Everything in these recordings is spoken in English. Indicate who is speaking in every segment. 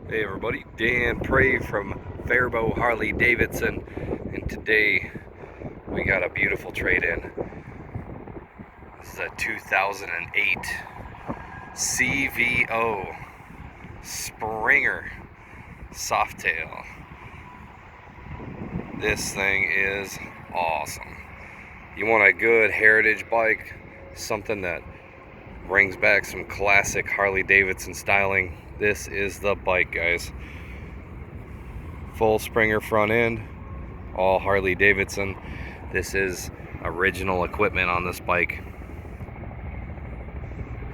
Speaker 1: Hey everybody, Dan Prey from Faribault Harley Davidson, and today we got a beautiful trade-in. This is a 2008 CVO Springer Softail. This thing is awesome. You want a good heritage bike, something that brings back some classic Harley Davidson styling. This is the bike, guys. Full Springer front end, all Harley Davidson. This is original equipment on this bike.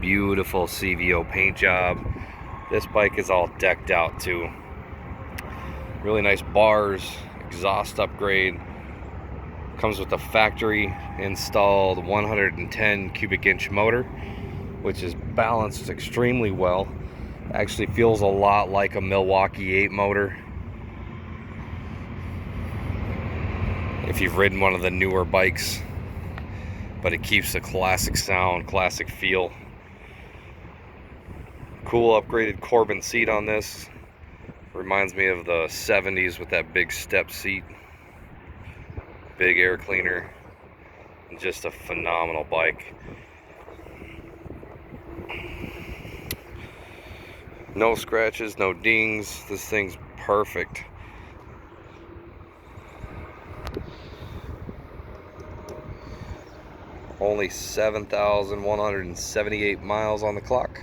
Speaker 1: Beautiful CVO paint job. This bike is all decked out too. Really nice bars, exhaust upgrade. Comes with a factory installed 110 cubic inch motor, which is balanced extremely well. Actually feels a lot like a Milwaukee 8 motor. If you've ridden one of the newer bikes, but it keeps the classic sound, classic feel. Cool upgraded Corbin seat on this. Reminds me of the 70s with that big step seat. Big air cleaner. And just a phenomenal bike. No scratches, no dings. This thing's perfect. Only 7,178 miles on the clock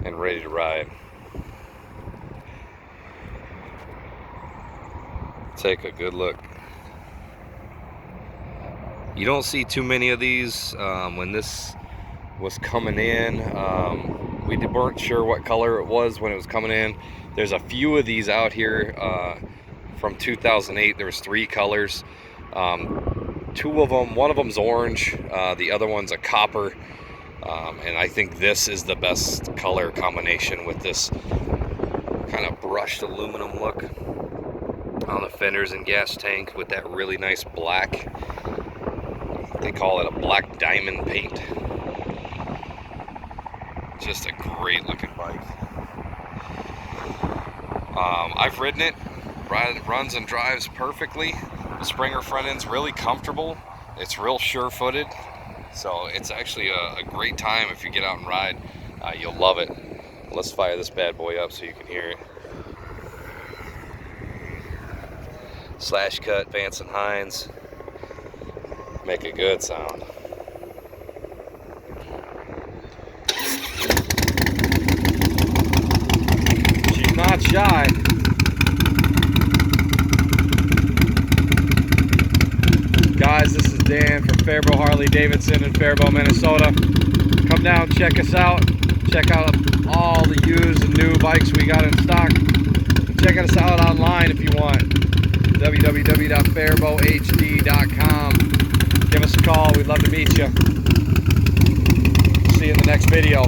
Speaker 1: and ready to ride. Take a good look. You don't see too many of these. When this was coming in, we weren't sure what color it was when it was coming in. There's a few of these out here from 2008. There was 3 colors. 2 of them, one of them's orange, the other one's a copper, and I think this is the best color combination with this kind of brushed aluminum look on the fenders and gas tank with that really nice black. They call it a black diamond paint. Just a great looking bike. I've ridden it. Runs and drives perfectly. The Springer front end's really comfortable. It's real sure-footed. So it's actually a great time if you get out and ride. You'll love it. Let's fire this bad boy up so you can hear it. Slash cut, Vance and Hines. Make a good sound. She's not shy. Guys, this is Dan from Faribault Harley Davidson in Faribault, Minnesota. Come down, check us out. Check out all the used and new bikes we got in stock. Check us out online if you want. www.faribaulthd.com. Give us a call. We'd love to meet you. See you in the next video.